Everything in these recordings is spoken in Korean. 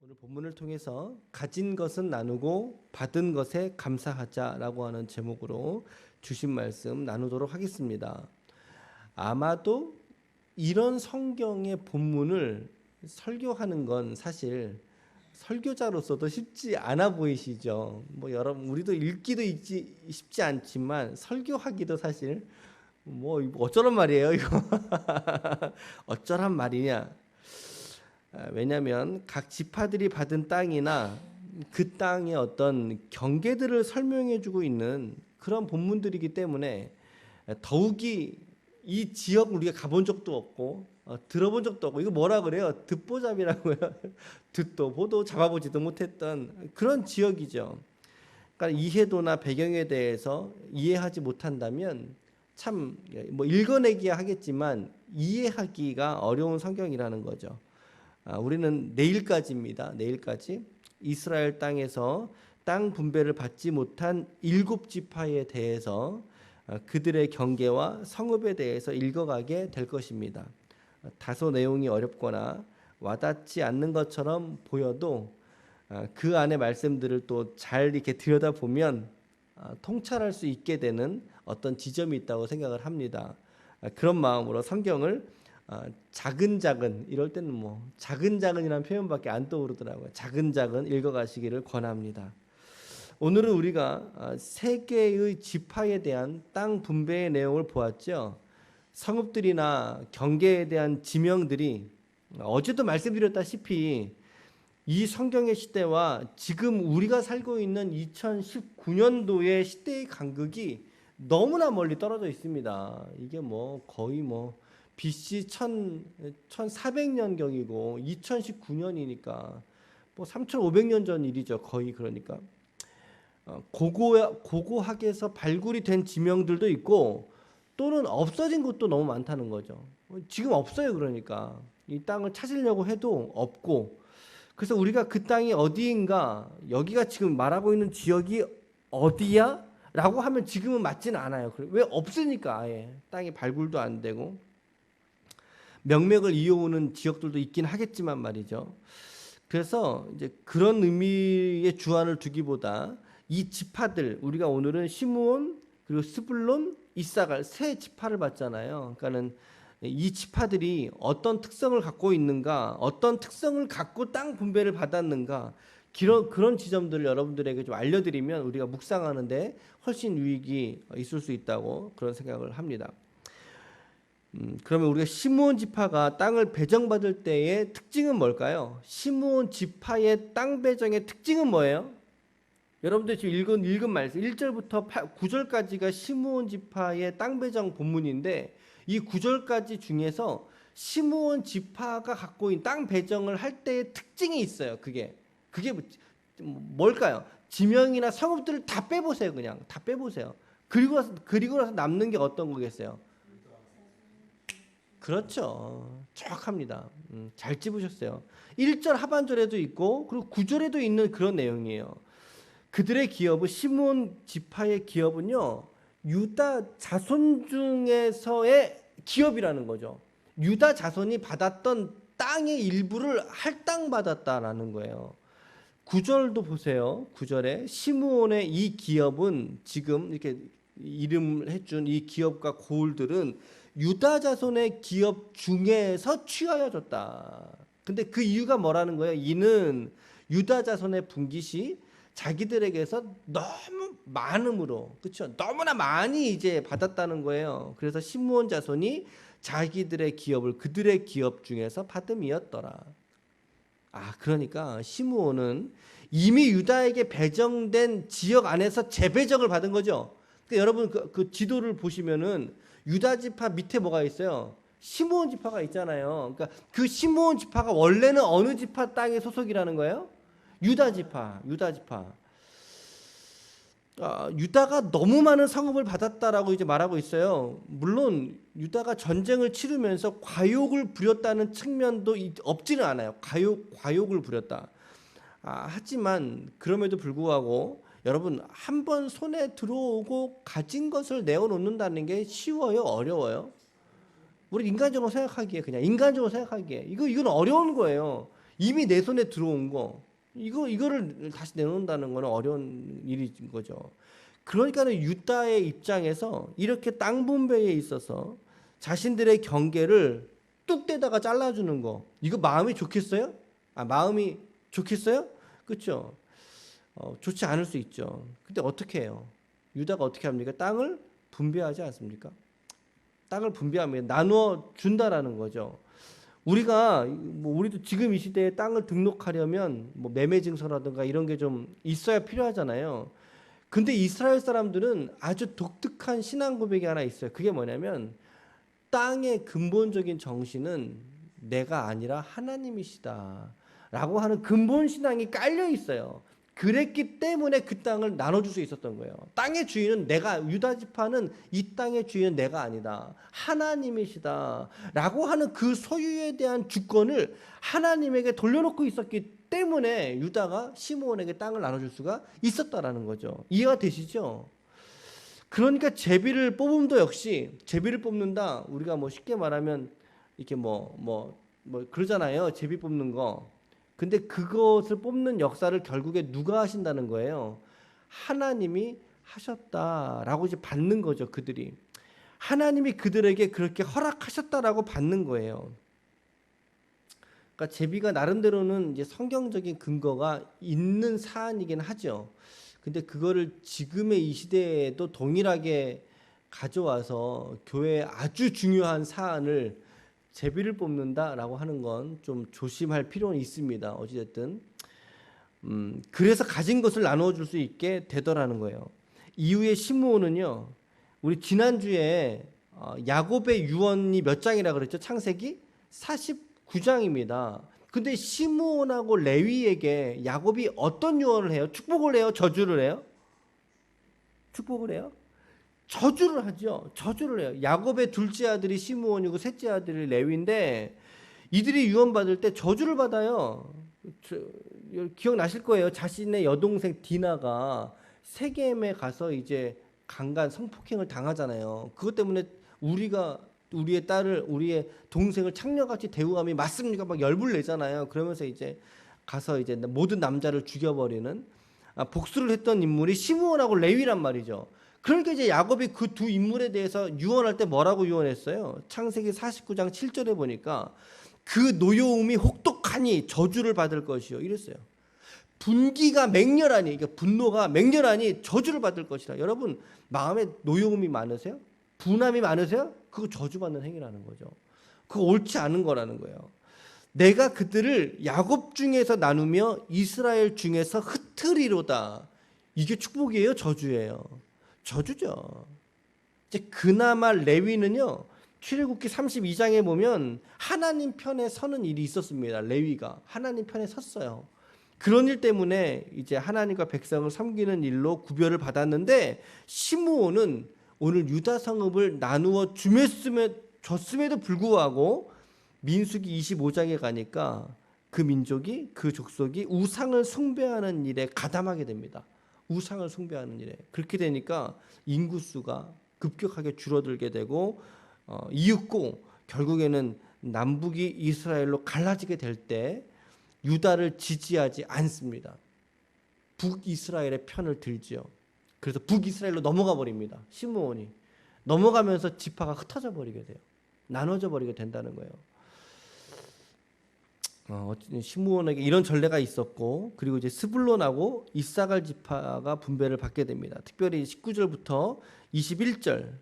오늘 본문을 통해서 가진 것은 나누고 받은 것에 감사하자라고 하는 제목으로 주신 말씀 나누도록 하겠습니다. 아마도 이런 성경의 본문을 설교하는 건 사실 설교자로서도 쉽지 않아 보이시죠? 여러분 우리도 읽기도 쉽지 않지만 설교하기도 사실 이거 어쩌란 말이에요, 이거. 어쩌란 말이냐? 왜냐하면 각 지파들이 받은 땅이나 그 땅의 어떤 경계들을 설명해주고 있는 그런 본문들이기 때문에 더욱이 이 지역 우리가 가본 적도 없고 들어본 적도 없고, 이거 뭐라 그래요? 듣보잡이라고요. 듣도 보도 잡아보지도 못했던 그런 지역이죠. 그러니까 이해도나 배경에 대해서 이해하지 못한다면 참 읽어내기야 하겠지만 이해하기가 어려운 성경이라는 거죠. 우리는 내일까지입니다. 내일까지 이스라엘 땅에서 땅 분배를 받지 못한 7지파에 대해서 그들의 경계와 성읍에 대해서 읽어가게 될 것입니다. 다소 내용이 어렵거나 와닿지 않는 것처럼 보여도 그 안의 말씀들을 또 잘 이렇게 들여다보면 통찰할 수 있게 되는 어떤 지점이 있다고 생각을 합니다. 그런 마음으로 성경을 작은 이럴 때는 작은이라는 표현밖에 안 떠오르더라고요. 작은 읽어가시기를 권합니다. 오늘은 우리가 세 개의 지파에 대한 땅 분배의 내용을 보았죠. 성읍들이나 경계에 대한 지명들이 어제도 말씀드렸다시피 이 성경의 시대와 지금 우리가 살고 있는 2019년도의 시대의 간극이 너무나 멀리 떨어져 있습니다. 이게 거의 BC 1400년경이고 2019년이니까 3500년 전 일이죠. 거의. 그러니까 고고학에서 발굴이 된 지명들도 있고 또는 없어진 곳도 너무 많다는 거죠. 지금 없어요. 그러니까 이 땅을 찾으려고 해도 없고, 그래서 우리가 그 땅이 어디인가, 여기가 지금 말하고 있는 지역이 어디야? 라고 하면 지금은 맞지는 않아요. 왜? 없으니까. 아예 땅이 발굴도 안 되고 명맥을 이어오는 지역들도 있긴 하겠지만 말이죠. 그래서 이제 그런 의미의 주안을 두기보다 이 지파들, 우리가 오늘은 시므온 그리고 스불론, 이사갈 세 지파를 봤잖아요. 그러니까는 이 지파들이 어떤 특성을 갖고 있는가, 어떤 특성을 갖고 땅 분배를 받았는가, 그런 지점들을 여러분들에게 좀 알려드리면 우리가 묵상하는데 훨씬 유익이 있을 수 있다고 그런 생각을 합니다. 그러면 우리가 시므온 지파가 땅을 배정받을 때의 특징은 뭘까요? 시므온 지파의 땅 배정의 특징은 뭐예요? 여러분들 지금 읽은 말씀 1절부터 9절까지가 시므온 지파의 땅 배정 본문인데, 이 9절까지 중에서 시므온 지파가 갖고 있는 땅 배정을 할 때의 특징이 있어요. 그게 뭘까요? 지명이나 성읍들을 다 빼보세요. 그냥 다 빼보세요. 그리고 나서 남는 게 어떤 거겠어요? 그렇죠. 정확합니다. 잘 찝으셨어요. 1절 하반절에도 있고 그리고 9절에도 있는 그런 내용이에요. 그들의 기업은, 시므온 지파의 기업은요, 유다 자손 중에서의 기업이라는 거죠. 유다 자손이 받았던 땅의 일부를 할당받았다라는 거예요. 9절도 보세요. 9절에 시므온의 이 기업은, 지금 이렇게 이름을 해준 이 기업과 고을들은 유다 자손의 기업 중에서 취하여졌다. 근데 그 이유가 뭐라는 거예요? 이는 유다 자손의 분깃이 자기들에게서 너무 많음으로, 그렇죠? 너무나 많이 이제 받았다는 거예요. 그래서 시므온 자손이 자기들의 기업을 그들의 기업 중에서 받음이었더라. 그러니까 시므온은 이미 유다에게 배정된 지역 안에서 재배정을 받은 거죠. 그러니까 여러분 그 지도를 보시면은 유다 지파 밑에 뭐가 있어요? 시므온 지파가 있잖아요. 그러니까 그 시므온 지파가 원래는 어느 지파 땅의 소속이라는 거예요? 유다 지파. 유다가 너무 많은 성읍을 받았다라고 이제 말하고 있어요. 물론 유다가 전쟁을 치르면서 과욕을 부렸다는 측면도 없지는 않아요. 과욕을 부렸다. 하지만 그럼에도 불구하고 여러분, 한번 손에 들어오고 가진 것을 내어놓는다는 게 쉬워요? 어려워요? 우리 인간적으로 생각하기에 이건 어려운 거예요. 이미 내 손에 들어온 거 이거를 다시 내놓는다는 거는 어려운 일인 거죠. 그러니까는 유다의 입장에서 이렇게 땅 분배에 있어서 자신들의 경계를 뚝 떼다가 잘라주는 거, 이거 마음이 좋겠어요? 마음이 좋겠어요? 그렇죠? 좋지 않을 수 있죠. 근데 어떻게 해요? 유다가 어떻게 합니까? 땅을 분배하지 않습니까? 땅을 분배하면 나누어 준다라는 거죠. 우리도 지금 이 시대에 땅을 등록하려면 뭐 매매 증서라든가 이런 게 좀 있어야 필요하잖아요. 근데 이스라엘 사람들은 아주 독특한 신앙 고백이 하나 있어요. 그게 뭐냐면 땅의 근본적인 정신은 내가 아니라 하나님이시다 라고 하는 근본 신앙이 깔려 있어요. 그랬기 때문에 그 땅을 나눠줄 수 있었던 거예요. 땅의 주인은 유다 지파는 이 땅의 주인은 내가 아니다, 하나님이시다 라고 하는 그 소유에 대한 주권을 하나님에게 돌려놓고 있었기 때문에 유다가 시므온에게 땅을 나눠줄 수가 있었다라는 거죠. 이해가 되시죠? 그러니까 제비를 뽑음도 역시 제비를 뽑는다. 우리가 뭐 쉽게 말하면 이렇게 뭐 그러잖아요. 제비 뽑는 거. 근데 그것을 뽑는 역사를 결국에 누가 하신다는 거예요? 하나님이 하셨다라고 이제 받는 거죠. 그들이 하나님이 그들에게 그렇게 허락하셨다라고 받는 거예요. 그러니까 제비가 나름대로는 이제 성경적인 근거가 있는 사안이긴 하죠. 근데 그거를 지금의 이 시대에도 동일하게 가져와서 교회에 아주 중요한 사안을 제비를 뽑는다라고 하는 건 좀 조심할 필요는 있습니다. 어찌됐든 그래서 가진 것을 나누어 줄 수 있게 되더라는 거예요. 이후에 시므온은요, 우리 지난주에 야곱의 유언이 몇 장이라 그랬죠? 창세기 49장입니다. 근데 시므온하고 레위에게 야곱이 어떤 유언을 해요? 축복을 해요? 저주를 해요? 축복을 해요? 저주를 하죠. 저주를 해요. 야곱의 둘째 아들이 시므온이고 셋째 아들이 레위인데 이들이 유언받을 때 저주를 받아요. 기억나실 거예요. 자신의 여동생 디나가 세겜에 가서 이제 강간 성폭행을 당하잖아요. 그것 때문에 우리의 딸을, 우리의 동생을 창녀같이 대우함이 맞습니까? 막 열불 내잖아요. 그러면서 이제 가서 이제 모든 남자를 죽여버리는 복수를 했던 인물이 시므온하고 레위란 말이죠. 그러니까 이제 야곱이 그 두 인물에 대해서 유언할 때 뭐라고 유언했어요? 창세기 49장 7절에 보니까 그 노여움이 혹독하니 저주를 받을 것이요 이랬어요. 분기가 맹렬하니, 그러니까 분노가 맹렬하니 저주를 받을 것이라. 여러분 마음에 노여움이 많으세요? 분함이 많으세요? 그거 저주받는 행위라는 거죠. 그거 옳지 않은 거라는 거예요. 내가 그들을 야곱 중에서 나누며 이스라엘 중에서 흩으리로다. 이게 축복이에요? 저주예요? 저주죠. 이제 그나마 레위는요, 출애굽기 32장에 보면 하나님 편에 서는 일이 있었습니다. 레위가 하나님 편에 섰어요. 그런 일 때문에 이제 하나님과 백성을 섬기는 일로 구별을 받았는데 시므온은 오늘 유다 성읍을 나누어 줬음에도 불구하고 민수기 25장에 가니까 그 민족이, 그 족속이 우상을 숭배하는 일에 가담하게 됩니다. 우상을 숭배하는 일에. 그렇게 되니까 인구수가 급격하게 줄어들게 되고 이윽고 결국에는 남북이 이스라엘로 갈라지게 될 때 유다를 지지하지 않습니다. 북이스라엘의 편을 들지요. 그래서 북이스라엘로 넘어가 버립니다. 시므온이 넘어가면서 지파가 흩어져 버리게 돼요. 나눠져 버리게 된다는 거예요. 시므온에게 이런 전례가 있었고, 그리고 이제 스불론하고 이사갈 지파가 분배를 받게 됩니다. 특별히 19절부터 21절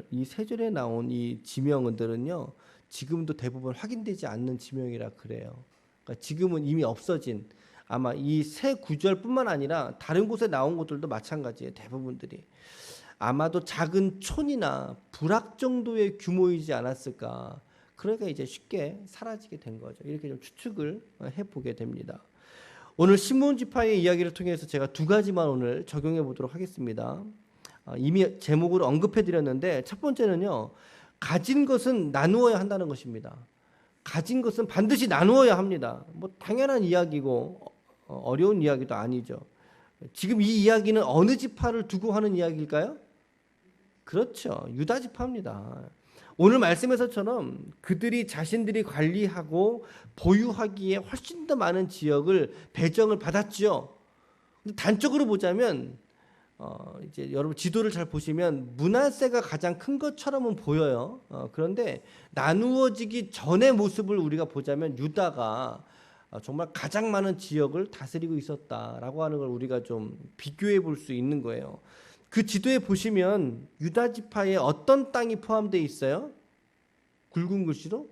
이 세 절에 나온 이 지명들은요, 지금도 대부분 확인되지 않는 지명이라 그래요. 그러니까 지금은 이미 없어진, 아마 이 세 구절뿐만 아니라 다른 곳에 나온 것들도 마찬가지예요. 대부분들이 아마도 작은 촌이나 부락 정도의 규모이지 않았을까. 그러니까 이제 쉽게 사라지게 된 거죠. 이렇게 좀 추측을 해보게 됩니다. 오늘 시므온 지파의 이야기를 통해서 제가 두 가지만 오늘 적용해 보도록 하겠습니다. 이미 제목으로 언급해 드렸는데, 첫 번째는요, 가진 것은 나누어야 한다는 것입니다. 가진 것은 반드시 나누어야 합니다. 뭐 당연한 이야기고 어려운 이야기도 아니죠. 지금 이 이야기는 어느 지파를 두고 하는 이야기일까요? 그렇죠. 유다 지파입니다. 오늘 말씀에서처럼 그들이 자신들이 관리하고 보유하기에 훨씬 더 많은 지역을 배정을 받았지요. 근데 단적으로 보자면 이제 여러분 지도를 잘 보시면 므낫세가 가장 큰 것처럼은 보여요. 그런데 나누어지기 전의 모습을 우리가 보자면 유다가 정말 가장 많은 지역을 다스리고 있었다라고 하는 걸 우리가 좀 비교해 볼 수 있는 거예요. 그 지도에 보시면 유다 지파에 어떤 땅이 포함되어 있어요? 굵은 글씨로?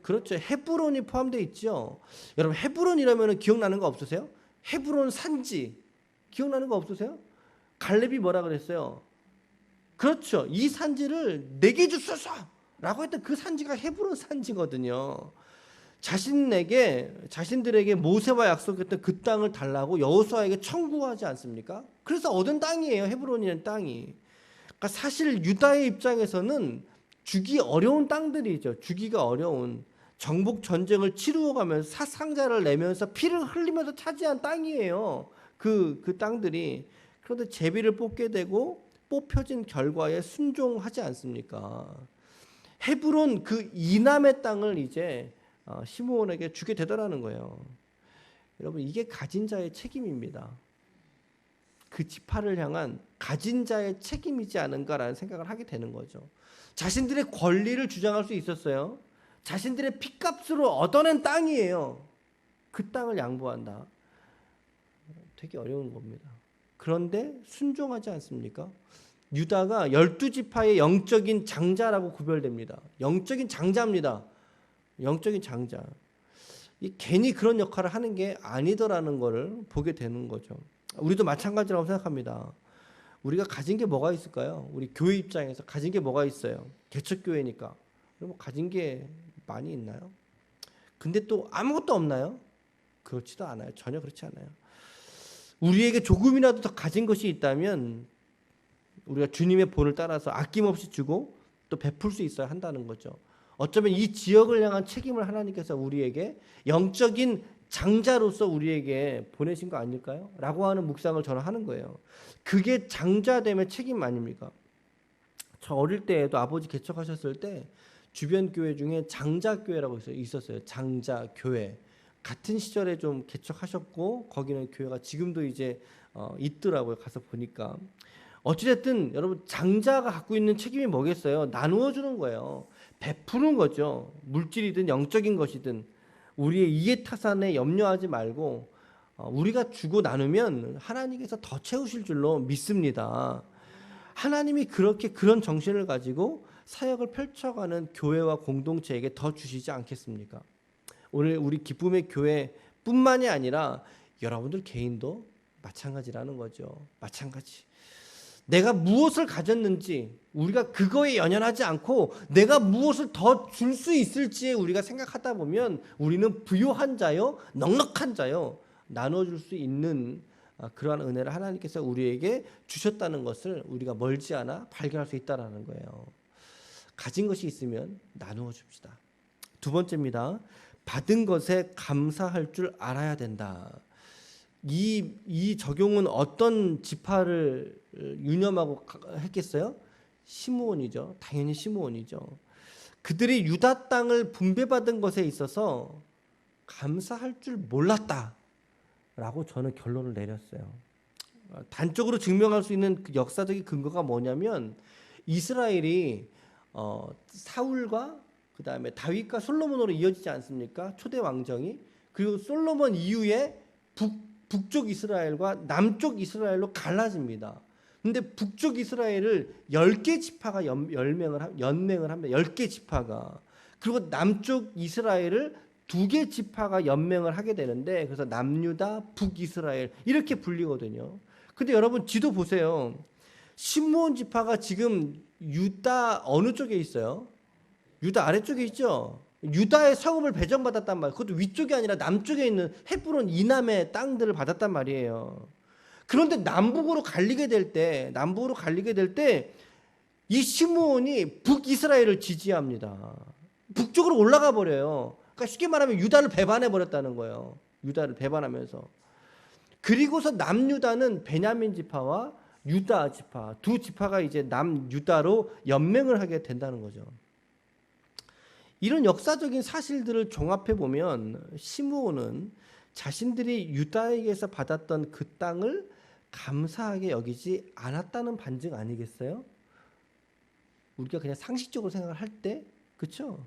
그렇죠. 헤브론이 포함되어 있죠. 여러분 헤브론이라면 기억나는 거 없으세요? 헤브론 산지 기억나는 거 없으세요? 갈렙이 뭐라 그랬어요? 그렇죠. 이 산지를 내게 주소서 라고 했던 그 산지가 헤브론 산지거든요. 자신들에게 모세와 약속했던 그 땅을 달라고 여호수아에게 청구하지 않습니까? 그래서 얻은 땅이에요. 헤브론이라는 땅이. 그러니까 사실 유다의 입장에서는 주기 어려운 땅들이죠. 주기가 어려운 정복 전쟁을 치루어가면서 사상자를 내면서 피를 흘리면서 차지한 땅이에요. 그 땅들이. 그런데 제비를 뽑게 되고 뽑혀진 결과에 순종하지 않습니까? 헤브론 그 이남의 땅을 이제 시므온에게 주게 되더라는 거예요. 여러분 이게 가진 자의 책임입니다. 그 지파를 향한 가진 자의 책임이지 않은가라는 생각을 하게 되는 거죠. 자신들의 권리를 주장할 수 있었어요. 자신들의 핏값으로 얻어낸 땅이에요. 그 땅을 양보한다. 되게 어려운 겁니다. 그런데 순종하지 않습니까? 유다가 12지파의 영적인 장자라고 구별됩니다. 영적인 장자입니다. 영적인 장자. 괜히 그런 역할을 하는 게 아니더라는 것을 보게 되는 거죠. 우리도 마찬가지라고 생각합니다. 우리가 가진 게 뭐가 있을까요? 우리 교회 입장에서 가진 게 뭐가 있어요? 개척교회니까. 그럼 가진 게 많이 있나요? 근데 또 아무것도 없나요? 그렇지도 않아요. 전혀 그렇지 않아요. 우리에게 조금이라도 더 가진 것이 있다면 우리가 주님의 본을 따라서 아낌없이 주고 또 베풀 수 있어야 한다는 거죠. 어쩌면 이 지역을 향한 책임을 하나님께서 우리에게 영적인 장자로서 우리에게 보내신 거 아닐까요? 라고 하는 묵상을 저는 하는 거예요. 그게 장자됨의 책임 아닙니까? 저 어릴 때에도 아버지 개척하셨을 때 주변 교회 중에 장자교회라고 있었어요. 장자교회. 같은 시절에 좀 개척하셨고 거기는 교회가 지금도 이제 있더라고요. 가서 보니까. 어찌됐든 여러분 장자가 갖고 있는 책임이 뭐겠어요? 나누어 주는 거예요. 베푸는 거죠. 물질이든 영적인 것이든 우리의 이해타산에 염려하지 말고 우리가 주고 나누면 하나님께서 더 채우실 줄로 믿습니다. 하나님이 그런 정신을 가지고 사역을 펼쳐가는 교회와 공동체에게 더 주시지 않겠습니까? 오늘 우리 기쁨의 교회뿐만이 아니라 여러분들 개인도 마찬가지라는 거죠. 마찬가지. 내가 무엇을 가졌는지 우리가 그거에 연연하지 않고 내가 무엇을 더 줄 수 있을지에 우리가 생각하다 보면 우리는 부요한 자요, 넉넉한 자요, 나눠줄 수 있는 그러한 은혜를 하나님께서 우리에게 주셨다는 것을 우리가 멀지 않아 발견할 수 있다는 거예요. 가진 것이 있으면 나누어 줍시다. 두 번째입니다. 받은 것에 감사할 줄 알아야 된다. 이 적용은 어떤 지파를 유념하고 했겠어요? 시므온이죠. 당연히 시므온이죠. 그들이 유다 땅을 분배받은 것에 있어서 감사할 줄 몰랐다라고 저는 결론을 내렸어요. 단적으로 증명할 수 있는 그 역사적인 근거가 뭐냐면 이스라엘이 사울과 그 다음에 다윗과 솔로몬으로 이어지지 않습니까? 초대 왕정이. 그리고 솔로몬 이후에 북쪽 이스라엘과 남쪽 이스라엘로 갈라집니다. 근데 북쪽 이스라엘을 10개 지파가 연맹을 합니다. 10개 지파가. 그리고 남쪽 이스라엘을 2개 지파가 연맹을 하게 되는데 그래서 남유다, 북이스라엘 이렇게 불리거든요. 근데 여러분 지도 보세요. 시므온 지파가 지금 유다 어느 쪽에 있어요? 유다 아래쪽에 있죠. 유다의 성읍을 배정받았단 말이에요. 그것도 위쪽이 아니라 남쪽에 있는 헤브론 이남의 땅들을 받았단 말이에요. 그런데 남북으로 갈리게 될 때 이 시므온이 북이스라엘을 지지합니다. 북쪽으로 올라가 버려요. 그러니까 쉽게 말하면 유다를 배반해 버렸다는 거예요. 유다를 배반하면서. 그리고서 남유다는 베냐민 지파와 유다 지파 두 지파가 이제 남유다로 연맹을 하게 된다는 거죠. 이런 역사적인 사실들을 종합해 보면 시므온은 자신들이 유다에게서 받았던 그 땅을 감사하게 여기지 않았다는 반증 아니겠어요? 우리가 그냥 상식적으로 생각을 할 때, 그렇죠?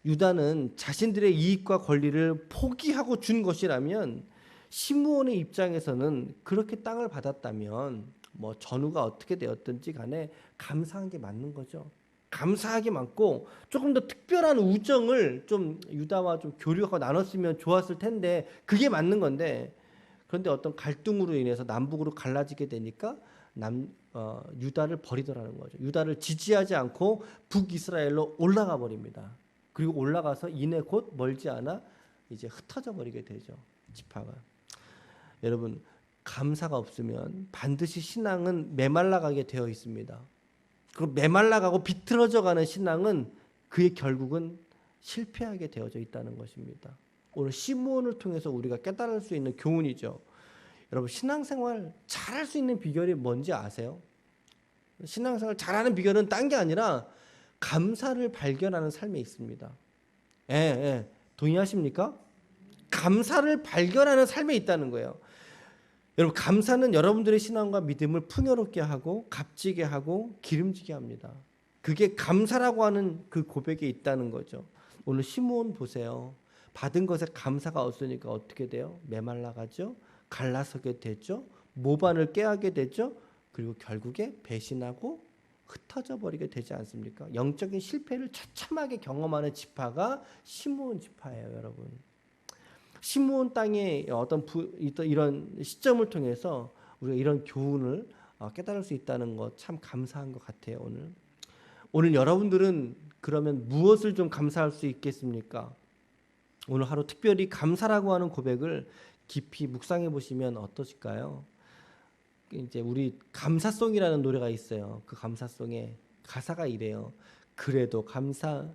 유다는 자신들의 이익과 권리를 포기하고 준 것이라면 시므온의 입장에서는 그렇게 땅을 받았다면 뭐 전후가 어떻게 되었든지 간에 감사한 게 맞는 거죠. 감사하게 맞고 조금 더 특별한 우정을 좀 유다와 좀 교류하고 나눴으면 좋았을 텐데 그게 맞는 건데, 그런데 어떤 갈등으로 인해서 남북으로 갈라지게 되니까 유다를 버리더라는 거죠. 유다를 지지하지 않고 북이스라엘로 올라가 버립니다. 그리고 올라가서 이내 곧 멀지 않아 이제 흩어져 버리게 되죠. 지파가. 여러분, 감사가 없으면 반드시 신앙은 메말라가게 되어 있습니다. 그 메말라가고 비틀어져 가는 신앙은 그의 결국은 실패하게 되어져 있다는 것입니다. 오늘 시므온을 통해서 우리가 깨달을 수 있는 교훈이죠. 여러분, 신앙생활 잘할 수 있는 비결이 뭔지 아세요? 신앙생활 잘하는 비결은 딴 게 아니라 감사를 발견하는 삶에 있습니다. 예, 예. 동의하십니까? 감사를 발견하는 삶에 있다는 거예요. 여러분, 감사는 여러분들의 신앙과 믿음을 풍요롭게 하고 값지게 하고 기름지게 합니다. 그게 감사라고 하는 그 고백에 있다는 거죠. 오늘 시므온 보세요. 받은 것에 감사가 없으니까 어떻게 돼요? 메말라가죠. 갈라서게 되죠. 모반을 깨하게 되죠. 그리고 결국에 배신하고 흩어져 버리게 되지 않습니까? 영적인 실패를 처참하게 경험하는 지파가 시므온 지파예요, 여러분. 시므온 땅의 어떤 이런 시점을 통해서 우리가 이런 교훈을 깨달을 수 있다는 것 참 감사한 것 같아요. 오늘 여러분들은 그러면 무엇을 좀 감사할 수 있겠습니까? 오늘 하루 특별히 감사라고 하는 고백을 깊이 묵상해 보시면 어떠실까요? 이제 우리 감사송이라는 노래가 있어요. 그 감사송에 가사가 이래요. 그래도 감사,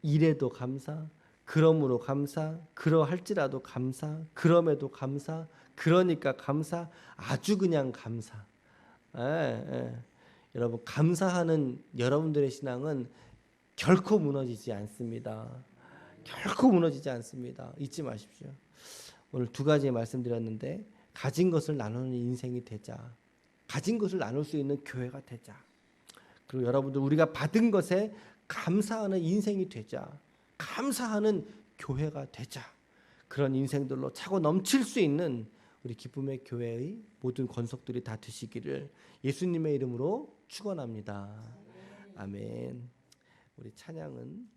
이래도 감사, 그러므로 감사, 그러할지라도 감사, 그럼에도 감사, 그러니까 감사, 아주 그냥 감사. 예, 예. 여러분, 감사하는 여러분들의 신앙은 결코 무너지지 않습니다. 결코 무너지지 않습니다. 잊지 마십시오. 오늘 두 가지 말씀드렸는데, 가진 것을 나누는 인생이 되자. 가진 것을 나눌 수 있는 교회가 되자. 그리고 여러분들, 우리가 받은 것에 감사하는 인생이 되자. 감사하는 교회가 되자. 그런 인생들로 차고 넘칠 수 있는 우리 기쁨의 교회의 모든 권속들이 다 되시기를 예수님의 이름으로 축원합니다. 아멘. 우리 찬양은